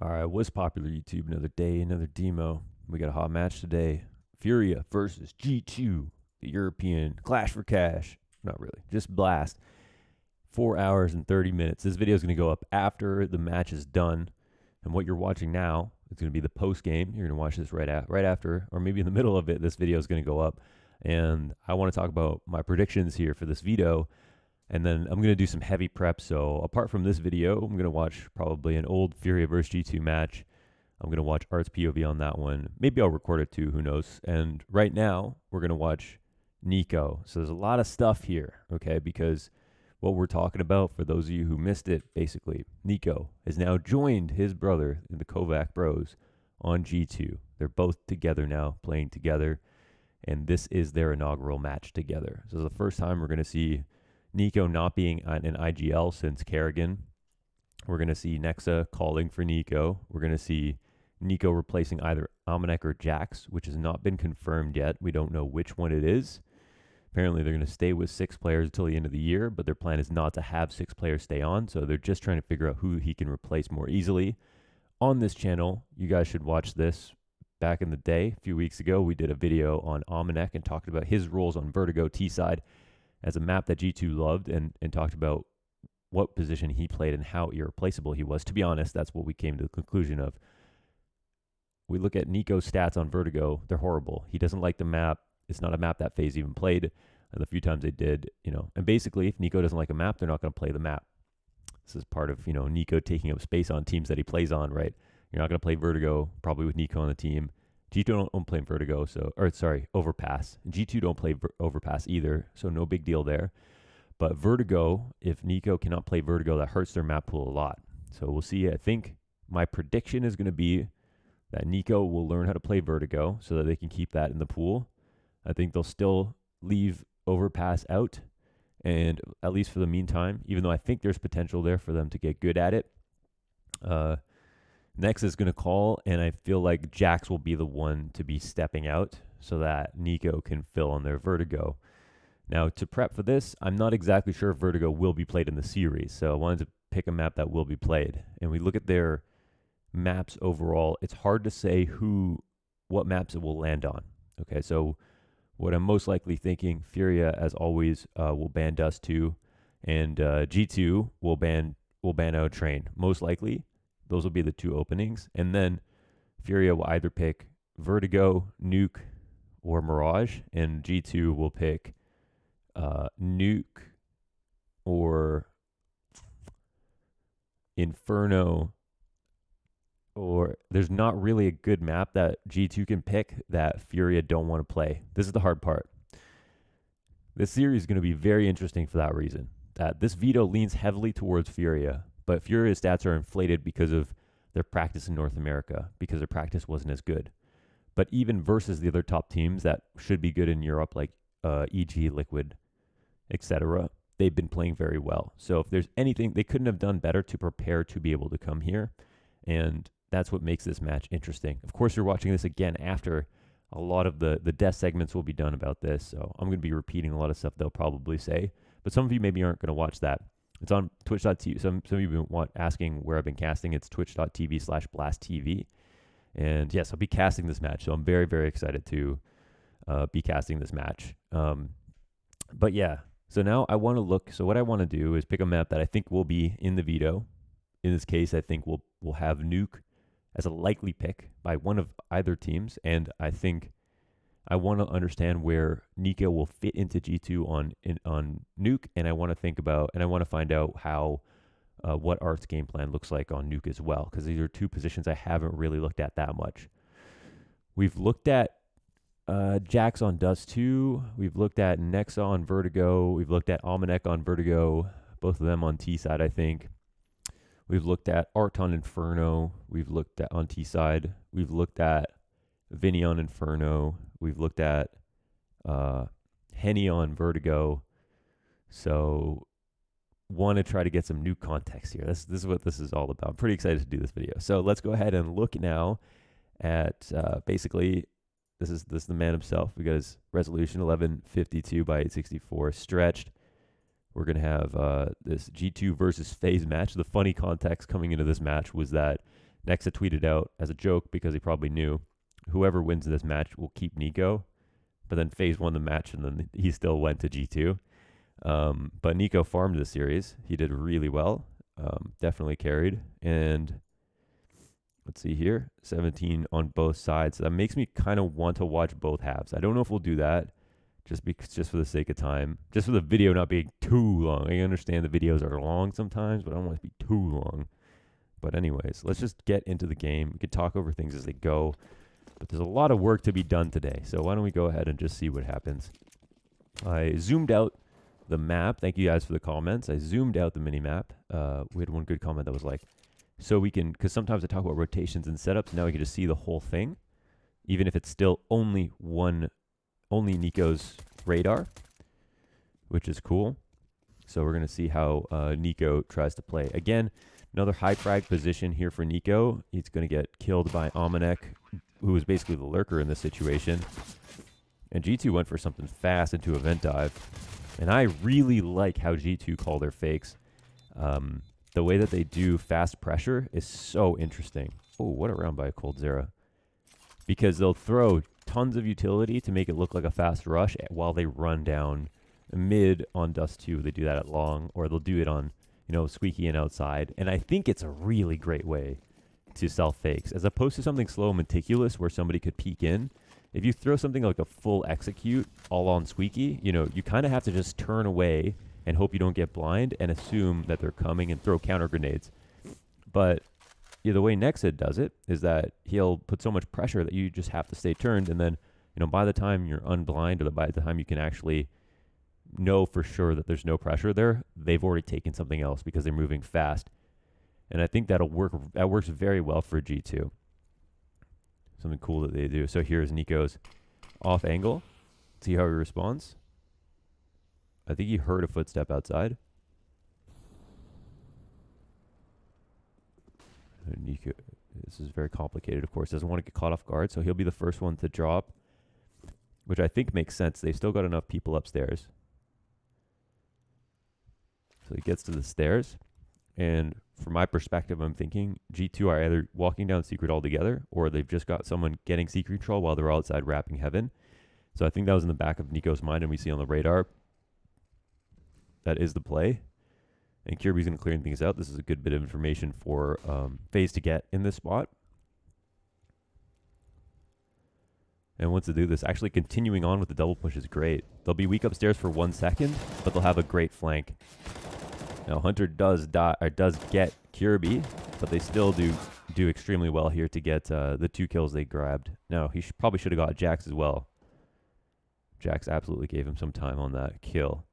All right, what's popular YouTube? Another day, another demo. We got a hot match today. Furia versus G2, the European Clash for Cash. Not really, just blast. 4 hours and 30 minutes. This video is going to go up after the match is done. And what you're watching now is going to be the post game. You're going to watch this right after, or maybe in the middle of it. This video is going to go up. And I want to talk about my predictions here for this video. And then I'm going to do some heavy prep. So apart from this video, I'm going to watch probably an old Furia versus G2 match. I'm going to watch Art's POV on that one. Maybe I'll record it too, who knows. And right now, we're going to watch NiKo. So there's a lot of stuff here, okay? Because what we're talking about, for those of you who missed it, basically, NiKo has now joined his brother in the Kovac Bros on G2. They're both together now, playing together. And this is their inaugural match together. So it's the first time we're going to see NiKo not being an IGL since Kerrigan. We're going to see Nexa calling for NiKo. We're going to see NiKo replacing either Amanek or Jax, which has not been confirmed yet. We don't know which one it is. Apparently, they're going to stay with 6 players until the end of the year, but their plan is not to have 6 players stay on, so they're just trying to figure out who he can replace more easily. On this channel, you guys should watch this. Back in the day, a few weeks ago, we did a video on Amanek and talked about his roles on Vertigo T-side as a map that G2 loved, and talked about what position he played and how irreplaceable he was. To be honest, that's what we came to the conclusion of. We look at NiKo's stats on Vertigo, they're horrible. He doesn't like the map. It's not a map that FaZe even played. And the few times they did, and basically, if NiKo doesn't like a map, they're not going to play the map. This is part of, NiKo taking up space on teams that he plays on, right? You're not going to play Vertigo, probably with NiKo on the team. G2 don't play Vertigo, Overpass. G2 don't play Overpass either, so no big deal there. But Vertigo, if NiKo cannot play Vertigo, that hurts their map pool a lot. So we'll see. I think my prediction is going to be that NiKo will learn how to play Vertigo so that they can keep that in the pool. I think they'll still leave Overpass out, and at least for the meantime, even though I think there's potential there for them to get good at it. Next is going to call, and I feel like Jax will be the one to be stepping out so that NiKo can fill on their Vertigo. Now, to prep for this, I'm not exactly sure if Vertigo will be played in the series, so I wanted to pick a map that will be played. And we look at their maps overall, it's hard to say what maps it will land on. Okay, so what I'm most likely thinking, Furia, as always, will ban Dust 2, and G2 will ban out Train, most likely. Those will be the 2 openings. And then Furia will either pick Vertigo, Nuke, or Mirage. And G2 will pick Nuke or Inferno. Or there's not really a good map that G2 can pick that Furia don't want to play. This is the hard part. This series is going to be very interesting for that reason. That this veto leans heavily towards Furia, but Furia's stats are inflated because of their practice in North America, because their practice wasn't as good. But even versus the other top teams that should be good in Europe, like EG, Liquid, etc., they've been playing very well. So if there's anything, they couldn't have done better to prepare to be able to come here. And that's what makes this match interesting. Of course, you're watching this again after a lot of the death segments will be done about this. So I'm going to be repeating a lot of stuff they'll probably say. But some of you maybe aren't going to watch that. It's on twitch.tv. Some of you have been asking where I've been casting. It's twitch.tv/BlastTV. And yes, I'll be casting this match. So I'm very, very excited to be casting this match. But yeah, so now I want to look. So what I want to do is pick a map that I think will be in the veto. In this case, I think we'll have Nuke as a likely pick by one of either teams. And I think I want to understand where NiKo will fit into G2 on Nuke, and I want to find out how what Art's game plan looks like on Nuke as well, because these are 2 positions I haven't really looked at that much. We've looked at Jax on Dust 2. We've looked at Nexa on Vertigo. We've looked at Amanek on Vertigo, both of them on T side, I think. We've looked at Art on Inferno. We've looked at on T side. We've looked at Vinny on Inferno. We've looked at Henny on Vertigo. So want to try to get some new context here. This is what this is all about. I'm pretty excited to do this video. So let's go ahead and look now at basically this is the man himself. We got his resolution 1152 by 864 stretched. We're going to have this G2 versus FaZe match. The funny context coming into this match was that Nexa tweeted out as a joke because he probably knew whoever wins this match will keep NiKo. But then FaZe won the match and then he still went to G2. But NiKo farmed the series. He did really well. Definitely carried. And let's see here, 17 on both sides. That makes me kind of want to watch both halves. I don't know if we'll do that just for the sake of time, just for the video not being too long. I understand the videos are long sometimes, but I don't want it to be too long. But anyways, let's just get into the game. We could talk over things as they go, but there's a lot of work to be done today. So why don't we go ahead and just see what happens. I zoomed out the map. Thank you guys for the comments. I zoomed out the mini map. We had one good comment that was like, so we can, because sometimes I talk about rotations and setups. Now we can just see the whole thing, even if it's still only NiKo's radar, which is cool. So we're going to see how NiKo tries to play. Again, another high frag position here for NiKo. He's going to get killed by Amanek, who is basically the lurker in this situation. And G2 went for something fast into a vent dive. And I really like how G2 call their fakes. The way that they do fast pressure is so interesting. Oh, what a round by a Cold Zera. Because they'll throw tons of utility to make it look like a fast rush while they run down mid on Dust 2. They do that at long, or they'll do it on, Squeaky and outside. And I think it's a really great way to sell fakes, as opposed to something slow and meticulous where somebody could peek in. If you throw something like a full execute all on Squeaky, you kind of have to just turn away and hope you don't get blind and assume that they're coming and throw counter grenades. But the way Nexa does it is that he'll put so much pressure that you just have to stay turned. And then, by the time you're unblind, or by the time you can actually know for sure that there's no pressure there, they've already taken something else because they're moving fast. And I think that'll work. That works very well for G2. Something cool that they do. So here's NiKo's off angle. See how he responds. I think he heard a footstep outside. NiKo, this is very complicated, of course. Doesn't want to get caught off guard, so he'll be the first one to drop, which I think makes sense. They've still got enough people upstairs. So he gets to the stairs, and from my perspective, I'm thinking G2 are either walking down secret altogether, or they've just got someone getting secret control while they're outside wrapping heaven. So I think that was in the back of NiKo's mind, and we see on the radar that is the play. And Kirby's going to clear things out. This is a good bit of information for FaZe to get in this spot. And once they do this, actually continuing on with the double push is great. They'll be weak upstairs for 1 second, but they'll have a great flank. Now Hunter does get Kirby, but they still do extremely well here to get the 2 kills they grabbed. Now he probably should have got Jax as well. Jax absolutely gave him some time on that kill.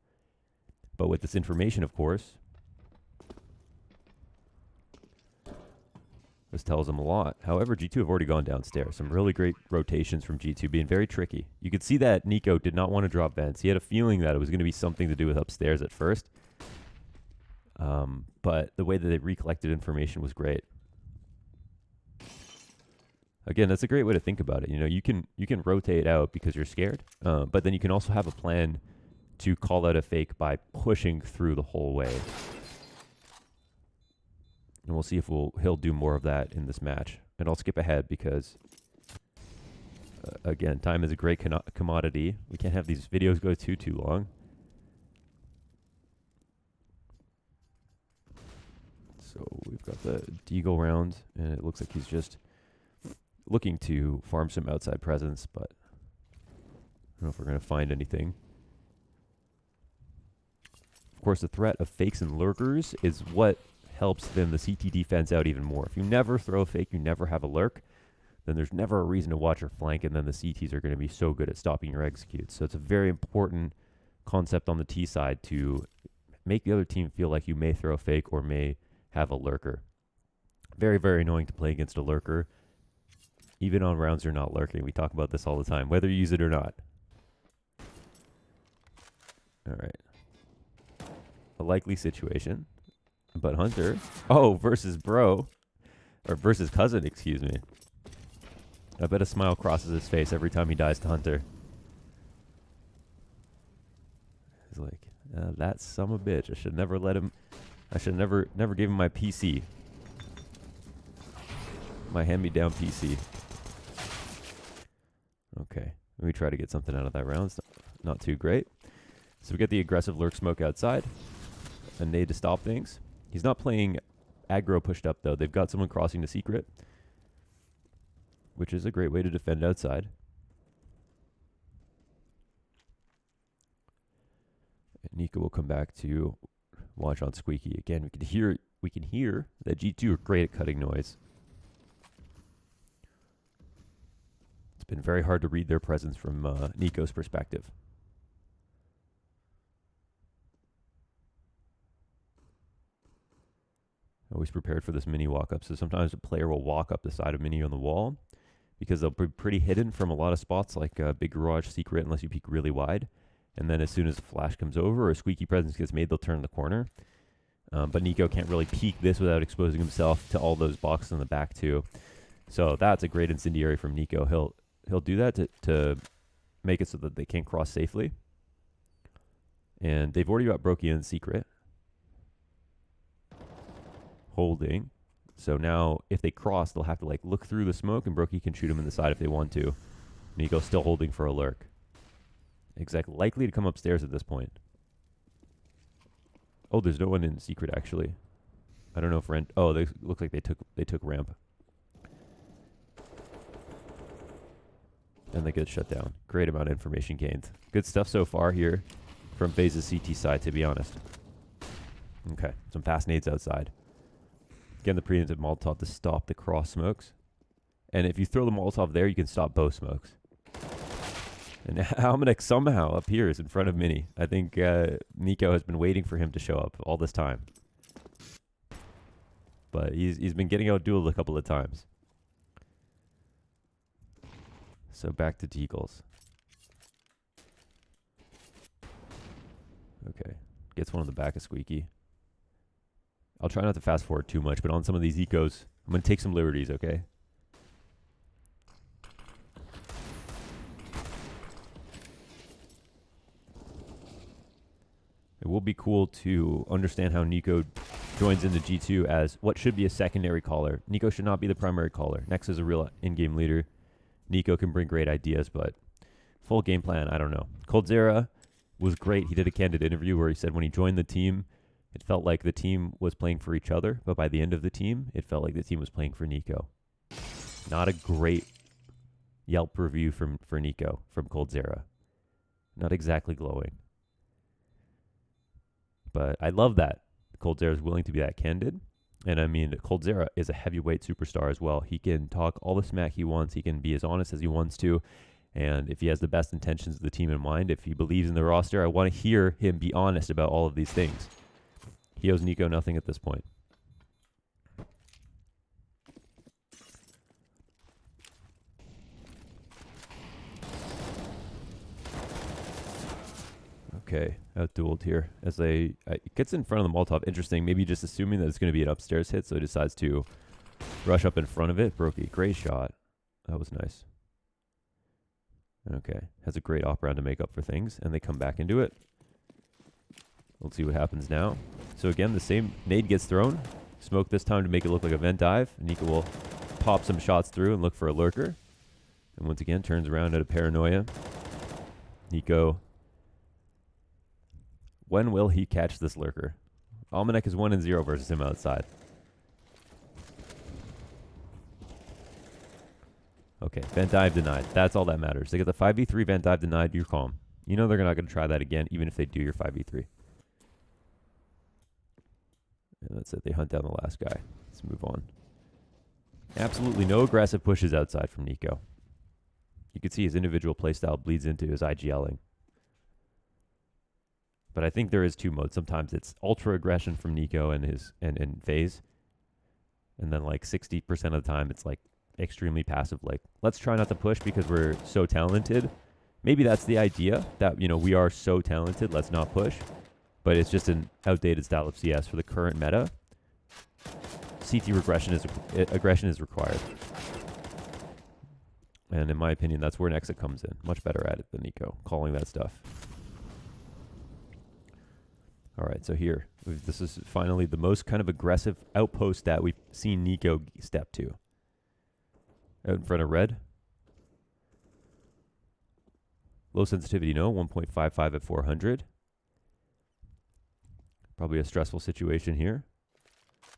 But with this information, of course, this tells them a lot. However, G2 have already gone downstairs. Some really great rotations from G2, being very tricky. You could see that NiKo did not want to drop vents. He had a feeling that it was going to be something to do with upstairs at first. But the way that they recollected information was great. Again, that's a great way to think about it. You can rotate out because you're scared, but then you can also have a plan to call out a fake by pushing through the whole way. And we'll see if he'll do more of that in this match. And I'll skip ahead because, again, time is a great commodity. We can't have these videos go too long. So we've got the Deagle round, and it looks like he's just looking to farm some outside presence, but I don't know if we're going to find anything. Of course, the threat of fakes and lurkers is what helps thin the CT defense out even more. If you never throw a fake, you never have a lurk, then there's never a reason to watch your flank, and then the CTs are going to be so good at stopping your executes. So it's a very important concept on the T side to make the other team feel like you may throw a fake or may have a lurker. Very, very annoying to play against a lurker, even on rounds you're not lurking. We talk about this all the time, whether you use it or not. All right. A likely situation. But Hunter, versus bro, or versus cousin, excuse me. I bet a smile crosses his face every time he dies to Hunter. He's like, that son of a bitch. I should never give him my PC. My hand-me-down PC. Okay. Let me try to get something out of that round. It's not too great. So we get the aggressive lurk smoke outside. A nade to stop things. He's not playing aggro pushed up, though. They've got someone crossing the secret, which is a great way to defend outside. And NiKo will come back to watch on Squeaky. Again, we can hear that G2 are great at cutting noise. It's been very hard to read their presence from NiKo's perspective. Always prepared for this mini walk-up. So sometimes a player will walk up the side of mini on the wall because they'll be pretty hidden from a lot of spots like big garage secret unless you peek really wide. And then as soon as a flash comes over or a squeaky presence gets made, they'll turn the corner. But NiKo can't really peek this without exposing himself to all those boxes in the back too. So that's a great incendiary from NiKo. He'll do that to make it so that they can't cross safely. And they've already got Brokey in secret. Holding. So now if they cross, they'll have to like look through the smoke and Brokey can shoot him in the side if they want to. NiKo's still holding for a lurk. Exactly. Likely to come upstairs at this point. Oh, there's no one in secret actually. I don't know if Rent. Oh, they look like they took ramp. And they get shut down. Great amount of information gained. Good stuff so far here from FaZe's CT side, to be honest. Okay, some fast nades outside. Again, the preemptive Molotov to stop the cross smokes. And if you throw the Molotov there, you can stop both smokes. And Almanac somehow appears in front of Mini. I think NiKo has been waiting for him to show up all this time. But he's been getting out-dueled a couple of times. So back to Deagles. Okay. Gets one on the back of Squeaky. I'll try not to fast forward too much, but on some of these ecos, I'm going to take some liberties, okay? It will be cool to understand how NiKo joins into G2 as what should be a secondary caller. NiKo should not be the primary caller. Nex is a real in-game leader. NiKo can bring great ideas, but full game plan, I don't know. Coldzera was great. He did a candid interview where he said when he joined the team, it felt like the team was playing for each other, but by the end of the team, it felt like the team was playing for NiKo. Not a great Yelp review for NiKo from Coldzera. Not exactly glowing. But I love that Coldzera is willing to be that candid. And I mean, Coldzera is a heavyweight superstar as well. He can talk all the smack he wants. He can be as honest as he wants to. And if he has the best intentions of the team in mind, if he believes in the roster, I want to hear him be honest about all of these things. He owes NiKo nothing at this point. Okay, out-dueled here. As it gets in front of the Molotov. Interesting, maybe just assuming that it's going to be an upstairs hit, so he decides to rush up in front of it. Brokey, great shot. That was nice. Okay, has a great op round to make up for things, and they come back into it. Let's see what happens now. So again, the same nade gets thrown. Smoke this time to make it look like a vent dive. NiKo will pop some shots through and look for a lurker. And once again, turns around out of paranoia. NiKo. When will he catch this lurker? Almanac is 1-0 versus him outside. Okay, vent dive denied. That's all that matters. They get the 5v3 vent dive denied, you're calm. You know they're not going to try that again, even if they do your 5v3. And that's it. They hunt down the last guy. Let's move on. Absolutely no aggressive pushes outside from NiKo. You can see his individual playstyle bleeds into his IGLing. But I think there is two modes. Sometimes it's ultra aggression from NiKo and FaZe. And then like 60% of the time it's like extremely passive. Like, let's try not to push because we're so talented. Maybe that's the idea that, you know, we are so talented, let's not push. But it's just an outdated style of CS for the current meta. CT aggression is required. And in my opinion, that's where Nexa comes in. Much better at it than NiKo, calling that stuff. All right, so here, this is finally the most kind of aggressive outpost that we've seen NiKo step to. out in front of red. Low sensitivity, no. 1.55 at 400. Probably a stressful situation here.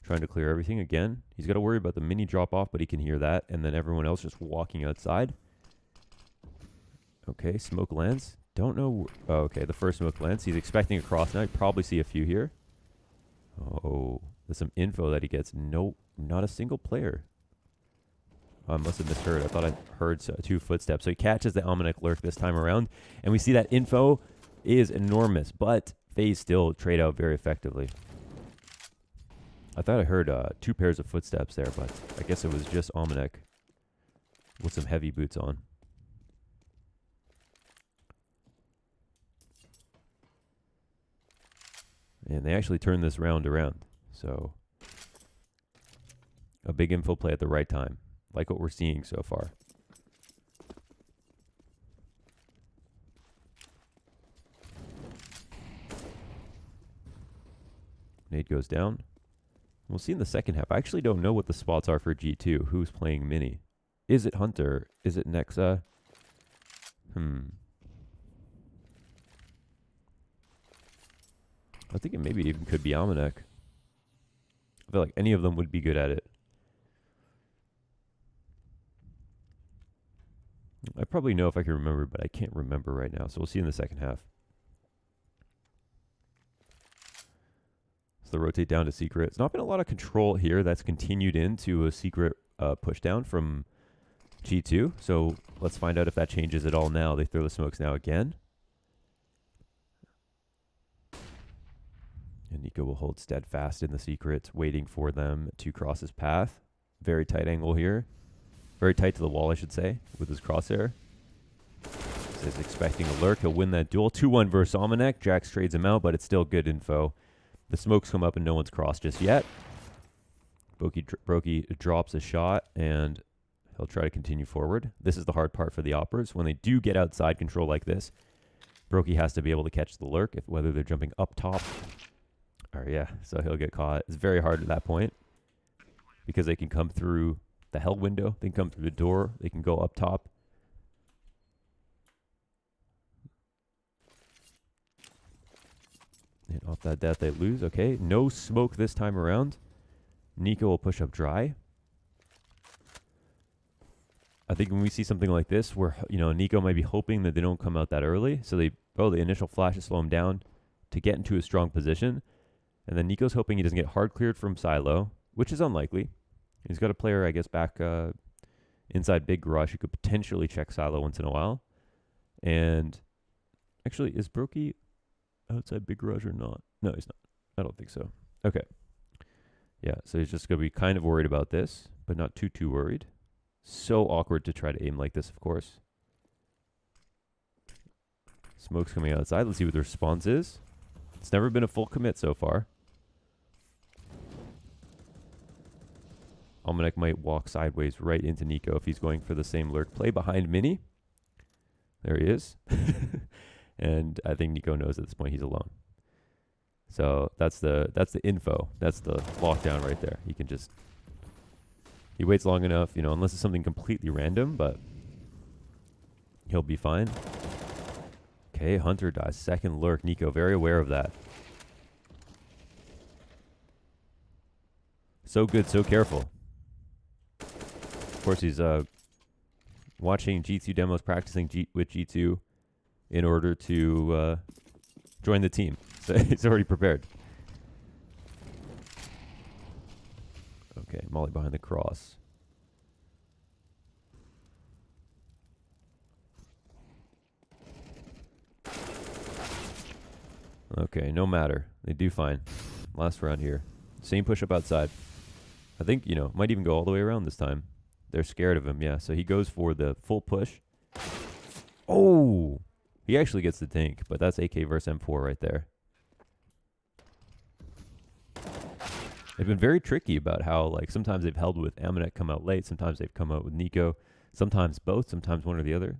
Trying to clear everything again. He's got to worry about the mini drop off, but he can hear that. And then everyone else just walking outside. Okay, smoke lands. Don't know. Oh, okay, the first smoke lands. He's expecting a cross now. You probably see a few here. Oh, there's some info that he gets. No, not a single player. Oh, I must have misheard. I thought I heard 2 footsteps. So he catches the Almanac Lurk this time around. And we see that info is enormous, but FaZe still trade out very effectively. I thought I heard 2 pairs of footsteps there, but I guess it was just Almanac with some heavy boots on. And they actually turned this round around. So a big info play at the right time. Like what we're seeing so far. Nade goes down. We'll see in the second half. I actually don't know what the spots are for G2. Who's playing mini? Is it Hunter? Is it Nexa? I think it maybe even could be Almanac. I feel like any of them would be good at it. I probably know if I can remember, but I can't remember right now. So we'll see in the second half. So rotate down to secret. It's not been a lot of control here. That's continued into a secret push down from G2. So let's find out if that changes at all now. They throw the smokes now again. And NiKo will hold steadfast in the secret, waiting for them to cross his path. Very tight angle here. Very tight to the wall, I should say, with his crosshair. He's expecting a lurk. He'll win that duel. 2-1 versus Almanac. Jax trades him out, but it's still good info. The smokes come up and no one's crossed just yet. Brokey drops a shot, and he'll try to continue forward. This is the hard part for the Operas. When they do get outside control like this, Brokey has to be able to catch the lurk, whether they're jumping up top. Or yeah, so he'll get caught. It's very hard at that point because they can come through the hell window. They can come through the door. They can go up top. And off that death, they lose. Okay, no smoke this time around. NiKo will push up dry. I think when we see something like this, where NiKo might be hoping that they don't come out that early, so the initial flashes slow him down to get into a strong position. And then NiKo's hoping he doesn't get hard cleared from Silo, which is unlikely. He's got a player, I guess, back inside Big Garage who could potentially check Silo once in a while. And actually, is Brokey outside Big Garage or not? No, he's not. I don't think so. Okay. Yeah, so he's just going to be kind of worried about this, but not too worried. So awkward to try to aim like this, of course. Smoke's coming outside. Let's see what the response is. It's never been a full commit so far. Almanac might walk sideways right into NiKo if he's going for the same lurk play behind Mini. There he is. And I think NiKo knows at this point he's alone. So that's the info. That's the lockdown right there. He can just... He waits long enough, unless it's something completely random, but he'll be fine. Okay, Hunter dies. Second lurk. NiKo very aware of that. So good, so careful. Of course, he's watching G2 demos, practicing with G2 in order to join the team. So he's already prepared. Okay, Molly behind the cross. Okay, no matter. They do fine. Last round here. Same push-up outside. I think, might even go all the way around this time. They're scared of him, yeah. So he goes for the full push. Oh! He actually gets the tank, but that's AK versus M4 right there. They've been very tricky about how, sometimes they've held with Almanac, come out late. Sometimes they've come out with NiKo. Sometimes both. Sometimes one or the other.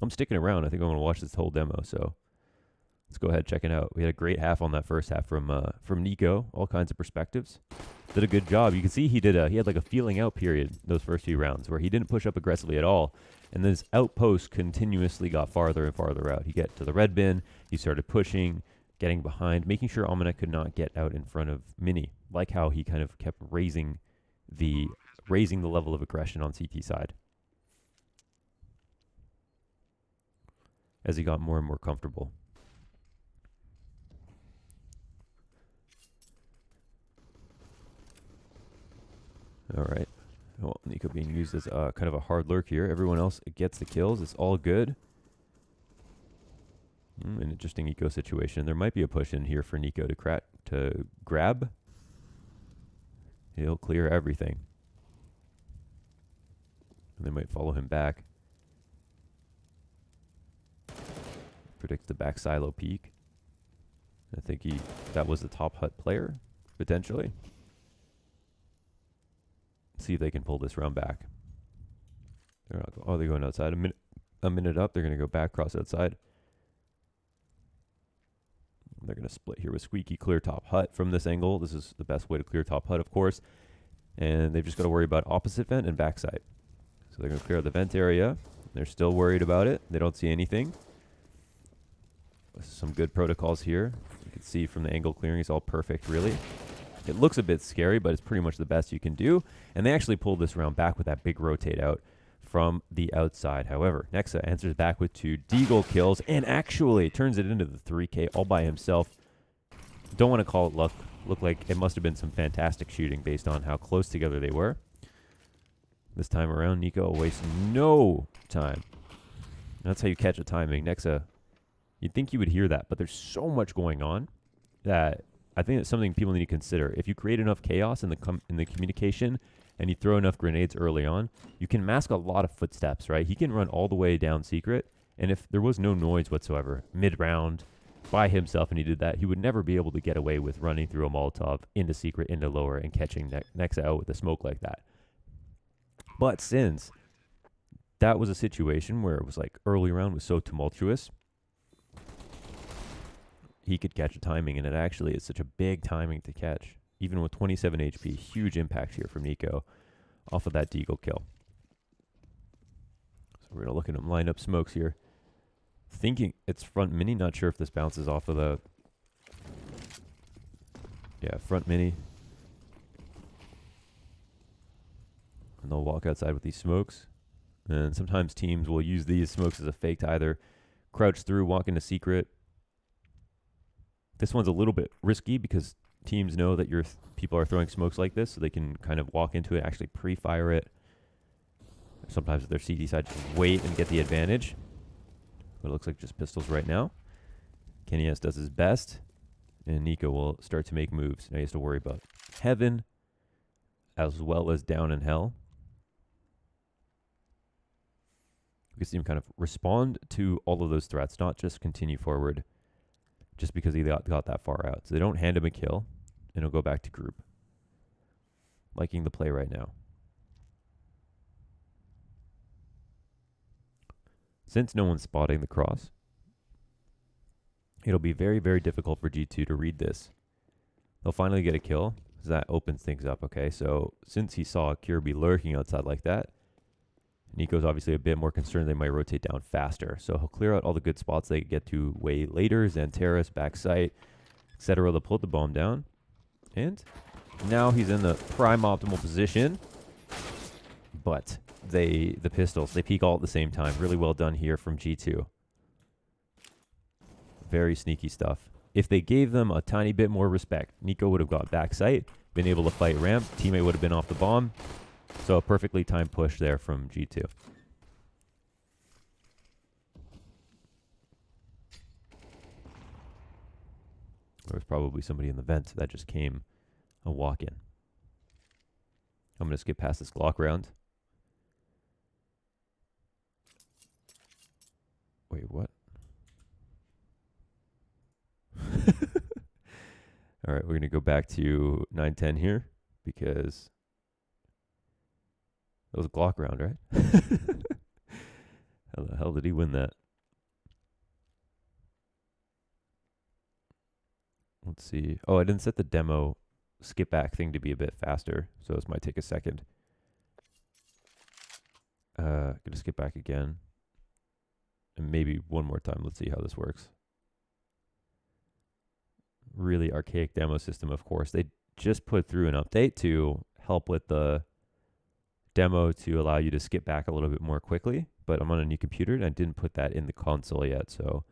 I'm sticking around. I think I'm going to watch this whole demo, so Let's go ahead, check it out. We had a great half on that first half from NiKo, all kinds of perspectives. Did a good job. You can see he had like a feeling out period those first few rounds where he didn't push up aggressively at all. And this outpost continuously got farther and farther out. He got to the red bin, he started pushing, getting behind, making sure Almanac could not get out in front of Mini. Like how he kind of kept raising the level of aggression on CT side as he got more and more comfortable. All right. Well, NiKo being used as kind of a hard lurk here. Everyone else gets the kills. It's all good. An interesting eco situation. There might be a push in here for NiKo to grab. He'll clear everything. And they might follow him back. Predicts the back silo peak. I think that was the top hut player, potentially. See if they can pull this round back. They're going outside. A minute up. They're going to go back cross outside. They're going to split here with Squeaky, clear top hut from this angle. This is the best way to clear top hut, of course. And they've just got to worry about opposite vent and backside. So they're going to clear the vent area. They're still worried about it. They don't see anything. Some good protocols here. You can see from the angle clearing, it's all perfect, really. It looks a bit scary, but it's pretty much the best you can do. And they actually pulled this round back with that big rotate out from the outside. However, Nexa answers back with 2 Deagle kills and actually turns it into the 3K all by himself. Don't want to call it luck. Looked like it must have been some fantastic shooting based on how close together they were. This time around, NiKo wastes no time. That's how you catch a timing. Nexa, you'd think you would hear that, but there's so much going on that I think it's something people need to consider. If you create enough chaos in the communication and you throw enough grenades early on, you can mask a lot of footsteps, right? He can run all the way down secret, and if there was no noise whatsoever mid-round by himself and he did that, he would never be able to get away with running through a Molotov into secret, into lower, and catching Nexa out with a smoke like that. But since that was a situation where it was like early round was so tumultuous, he could catch a timing, and it actually is such a big timing to catch. Even with 27 HP, huge impact here from NiKo off of that Deagle kill. So we're going to look at him line up smokes here. Thinking it's front mini, not sure if this bounces off of the... Yeah, front mini. And they'll walk outside with these smokes. And sometimes teams will use these smokes as a fake to either crouch through, walk into secret. This one's a little bit risky because teams know that your people are throwing smokes like this, so they can kind of walk into it, actually pre-fire it. Sometimes if they're CD side, just wait and get the advantage. But it looks like just pistols right now. Kenny S does his best, and NiKo will start to make moves. Now he has to worry about heaven as well as down in hell. We can see him kind of respond to all of those threats, not just continue forward just because he got that far out. So they don't hand him a kill, and he'll go back to group. Liking the play right now. Since no one's spotting the cross, it'll be very, very difficult for G2 to read this. They'll finally get a kill, because that opens things up, okay? So since he saw Kirby lurking outside like that, NiKo's obviously a bit more concerned they might rotate down faster. So he'll clear out all the good spots they get to way later. Xanteris, backside, etc. They'll pull the bomb down. And now he's in the prime optimal position. But the pistols, they peek all at the same time. Really well done here from G2. Very sneaky stuff. If they gave them a tiny bit more respect, NiKo would have got backside, been able to fight ramp. Teammate would have been off the bomb. So a perfectly timed push there from G2. There was probably somebody in the vent that just came a walk in. I'm going to skip past this Glock round. Wait, what? All right, we're going to go back to 9-10 here because... That was a Glock round, right? How the hell did he win that? Let's see. Oh, I didn't set the demo skip back thing to be a bit faster, so this might take a second. Gonna skip back again. And maybe one more time. Let's see how this works. Really archaic demo system, of course. They just put through an update to help with the demo to allow you to skip back a little bit more quickly. But I'm on a new computer and I didn't put that in the console yet, so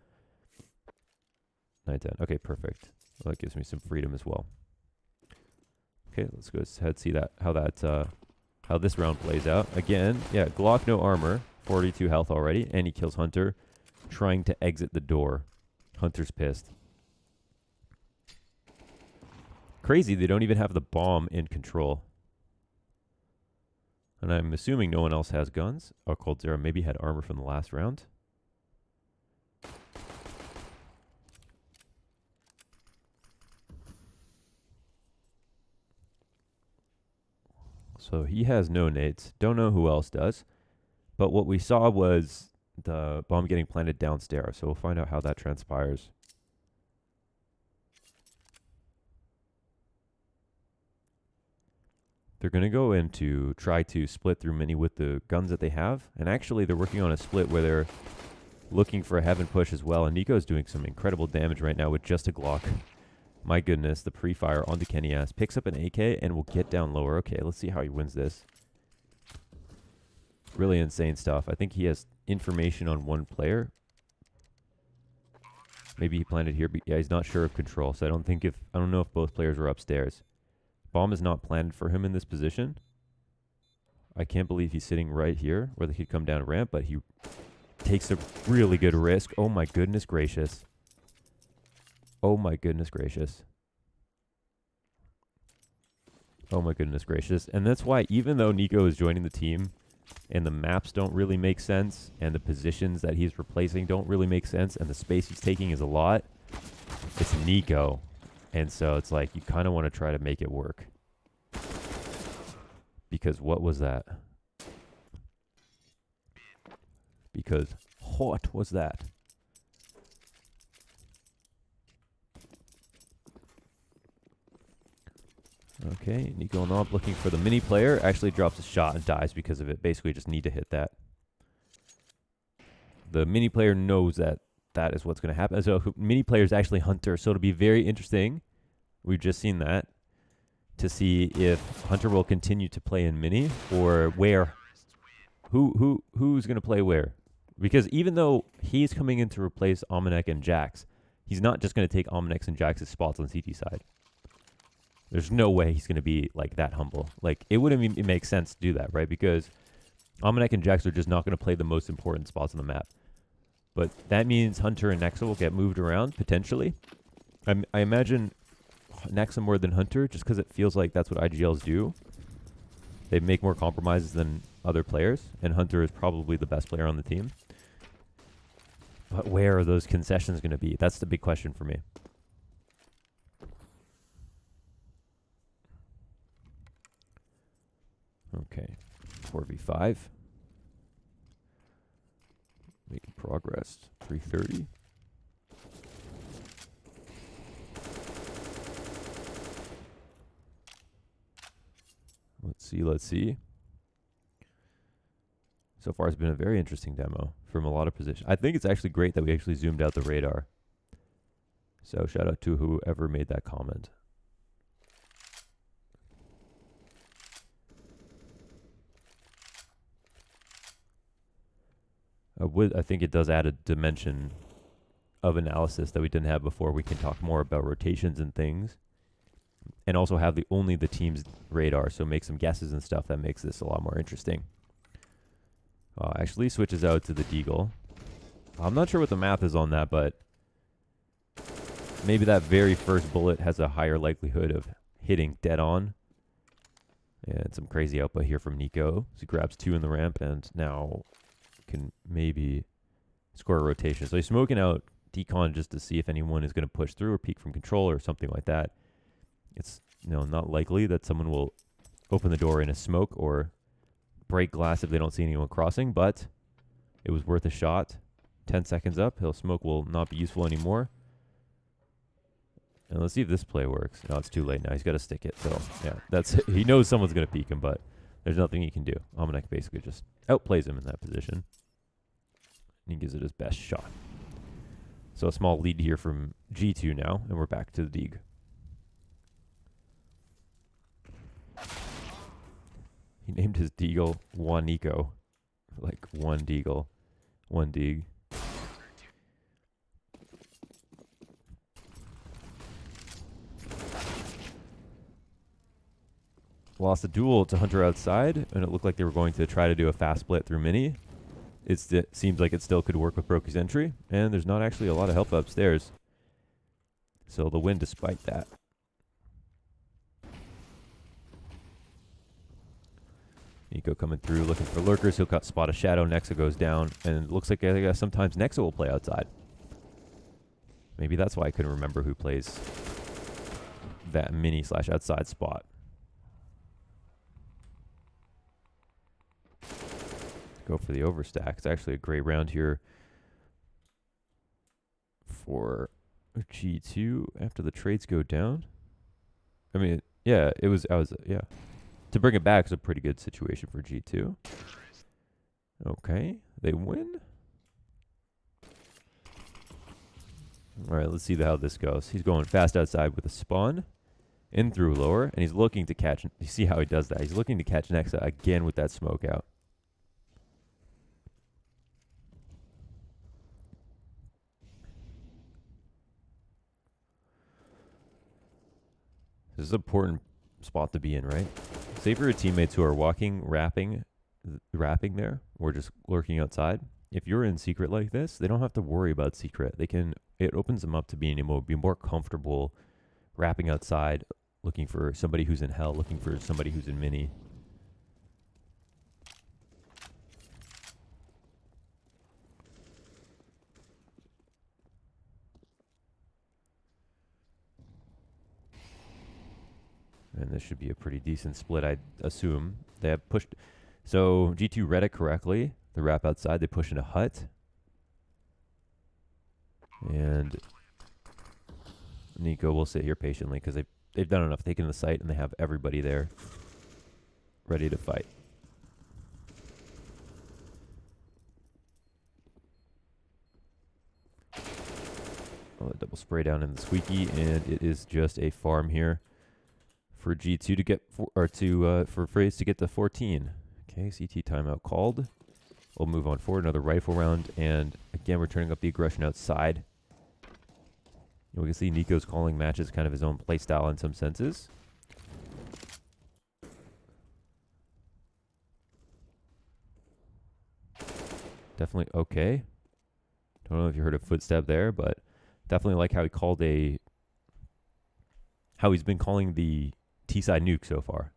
910. Okay, perfect. Well, that gives me some freedom as well. Okay, let's go ahead see that how this round plays out. Again, yeah, Glock no armor, 42 health already, and he kills Hunter, trying to exit the door. Hunter's pissed. Crazy, they don't even have the bomb in control. And I'm assuming no one else has guns. Oh, Cold Zero maybe had armor from the last round. So he has no nades. Don't know who else does. But what we saw was the bomb getting planted downstairs. So we'll find out how that transpires. They're going to go in to try to split through mini with the guns that they have. And actually, they're working on a split where they're looking for a heaven push as well. And NiKo's doing some incredible damage right now with just a Glock. My goodness, the pre-fire onto Kenny ass. Picks up an AK and will get down lower. Okay, let's see how he wins this. Really insane stuff. I think he has information on one player. Maybe he planted here, but yeah, he's not sure of control. So I don't know if both players were upstairs. Bomb is not planted for him in this position. I can't believe he's sitting right here where they could come down a ramp, but he takes a really good risk. Oh my goodness gracious. Oh my goodness gracious. Oh my goodness gracious. And that's why even though NiKo is joining the team and the maps don't really make sense and the positions that he's replacing don't really make sense and the space he's taking is a lot, it's NiKo. And so it's like you kind of want to try to make it work. Because what was that? Because what was that? Okay, NiKo Knob looking for the mini player. Actually drops a shot and dies because of it. Basically just need to hit that. The mini player knows that that is what's going to happen. So mini player is actually Hunter. So it'll be very interesting. We've just seen that. To see if Hunter will continue to play in mini or where. Who's going to play where? Because even though he's coming in to replace Almanac and Jax, he's not just going to take Almanac's and Jax's spots on CT side. There's no way he's going to be like that humble. Like it wouldn't make sense to do that, right? Because Almanac and Jax are just not going to play the most important spots on the map. But that means Hunter and Nexa will get moved around potentially. I imagine Nexa more than Hunter just because it feels like that's what IGLs do. They make more compromises than other players, and Hunter is probably the best player on the team. But where are those concessions going to be? That's the big question for me. Okay, 4v5. Making progress. 3:30. Let's see. So far, it's been a very interesting demo from a lot of positions. I think it's actually great that we actually zoomed out the radar. So shout out to whoever made that comment. I think it does add a dimension of analysis that we didn't have before. We can talk more about rotations and things. And also have only the team's radar, so make some guesses and stuff that makes this a lot more interesting. Actually switches out to the Deagle. I'm not sure what the math is on that, but maybe that very first bullet has a higher likelihood of hitting dead on. And some crazy output here from NiKo. So he grabs 2 in the ramp and now can maybe score a rotation. So he's smoking out decon just to see if anyone is going to push through or peek from control or something like that. It's not likely that someone will open the door in a smoke or break glass if they don't see anyone crossing, but it was worth a shot. 10 seconds up, smoke will not be useful anymore. And let's see if this play works. No, it's too late now. He's got to stick it. So, yeah, that's it. He knows someone's going to peek him, but there's nothing he can do. Almanac basically just outplays him in that position. And he gives it his best shot. So a small lead here from G2 now, and we're back to the Deeg. He named his Deagle one NiKo. Like one Deagle, one Deeg. Lost the duel to Hunter outside, and it looked like they were going to try to do a fast split through mini. It seems like it still could work with Broky's entry, and there's not actually a lot of help upstairs. So they'll win despite that. NiKo coming through, looking for lurkers. He'll cut spot a shadow. Nexa goes down, and it looks like sometimes Nexa will play outside. Maybe that's why I couldn't remember who plays that mini/outside spot. Go for the overstack. It's actually a great round here for G2 after the trades go down. I mean, yeah, yeah. To bring it back is a pretty good situation for G2. Okay, they win. All right, let's see how this goes. He's going fast outside with a spawn. In through lower, and he's looking to catch. You see how he does that? He's looking to catch Nexa again with that smoke out. This is an important spot to be in, right? Say for your teammates who are walking, rapping there, or just lurking outside. If you're in secret like this, they don't have to worry about secret. It opens them up to being able to be more comfortable rapping outside, looking for somebody who's in hell, looking for somebody who's in mini. And this should be a pretty decent split, I assume. They have pushed. So G2 read it correctly. The wrap outside, they push into hut. And NiKo will sit here patiently because they've done enough taking the site, and they have everybody there ready to fight. Oh, a double spray down in the squeaky, and it is just a farm here for G2 to get for Phrase to get to 14. Okay, CT timeout called. We'll move on forward. Another rifle round, and again we're turning up the aggression outside. We can see NiKo's calling matches kind of his own play style in some senses. Definitely okay. Don't know if you heard a footstep there, but definitely like how he called how he's been calling the T-side nuke so far.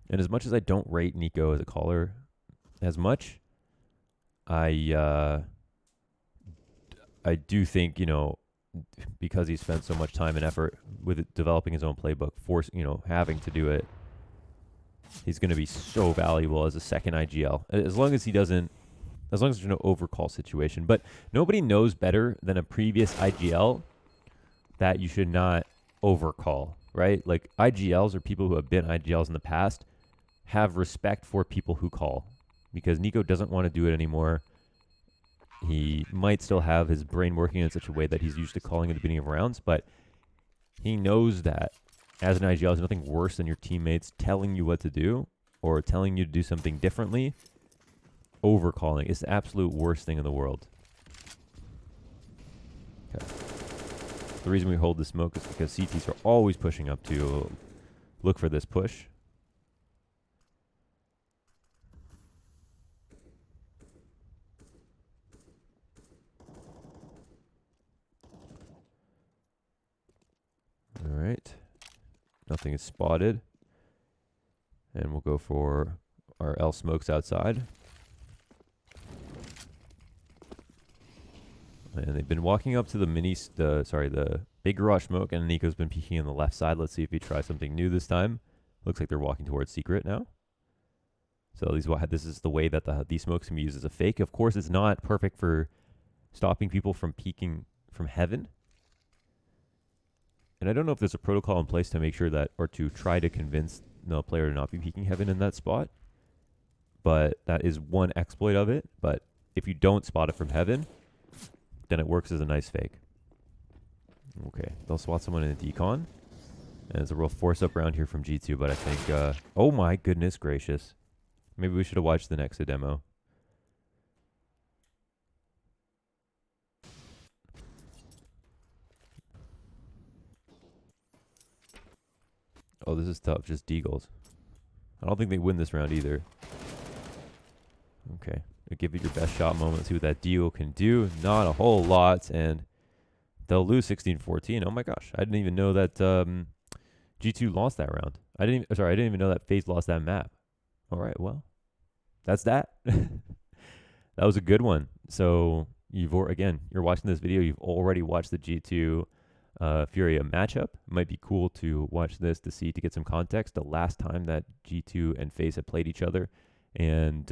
And as much as I don't rate NiKo as a caller as much, I do think, because he spent so much time and effort with developing his own playbook, having to do it, he's going to be so valuable as a second IGL. As long as there's no overcall situation. But nobody knows better than a previous IGL that you should not overcall, right? Like IGLs or people who have been IGLs in the past have respect for people who call, because NiKo doesn't want to do it anymore. He might still have his brain working in such a way that he's used to calling at the beginning of rounds, but he knows that as an IGL, there's nothing worse than your teammates telling you what to do or telling you to do something differently. Overcalling is the absolute worst thing in the world. Okay. The reason we hold the smoke is because CTs are always pushing up to look for this push. All right. Nothing is spotted. And we'll go for our L smokes outside. And they've been walking up to the big garage smoke, and NiKo's been peeking on the left side. Let's see if he tries something new this time. Looks like they're walking towards secret now. So this is the way that these smokes can be used as a fake. Of course, it's not perfect for stopping people from peeking from heaven. And I don't know if there's a protocol in place to make sure that, or to try to convince the player to not be peeking heaven in that spot. But that is one exploit of it. But if you don't spot it from heaven, then it works as a nice fake. Okay, they'll spot someone in a decon. And it's a real force-up round here from G2, but I think, oh my goodness gracious. Maybe we should have watched the Nexa demo. Oh, this is tough, just deagles. I don't think they win this round either. Okay, give it your best shot moment, see what that deagle can do. Not a whole lot, and they'll lose 16-14. Oh my gosh, I didn't even know that G2 lost that round. I didn't even know that FaZe lost that map. All right, well, that's that. That was a good one. So you're watching this video, you've already watched the G2 Furia matchup. It might be cool to watch this to get some context. The last time that G2 and FaZe have played each other, and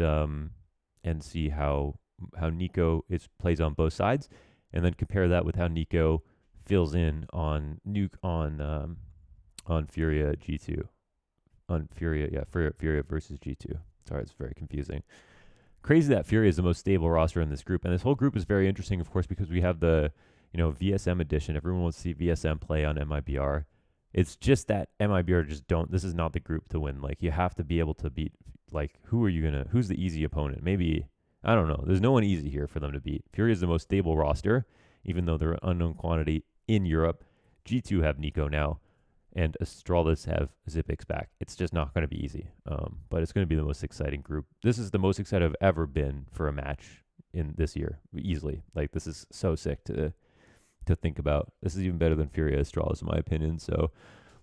see how NiKo plays on both sides, and then compare that with how NiKo fills in on Nuke on Furia G2. On Furia versus G2. Sorry, it's very confusing. Crazy that Furia is the most stable roster in this group. And this whole group is very interesting, of course, because we have the, VSM edition. Everyone wants to see VSM play on MIBR. It's just that MIBR this is not the group to win. Like, you have to be able to beat, who's the easy opponent? Maybe, I don't know. There's no one easy here for them to beat. Furia is the most stable roster, even though they're an unknown quantity in Europe. G2 have NiKo now, and Astralis have Zipix back. It's just not going to be easy, but it's going to be the most exciting group. This is the most excited I've ever been for a match in this year, easily. Like, this is so sick to think about. This is even better than Furia Astralis, in my opinion. So,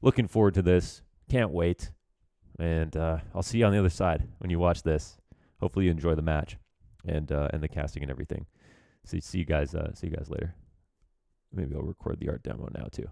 looking forward to this. Can't wait. And I'll see you on the other side when you watch this. Hopefully, you enjoy the match and the casting and everything. So, see you guys later. Maybe I'll record the art demo now too.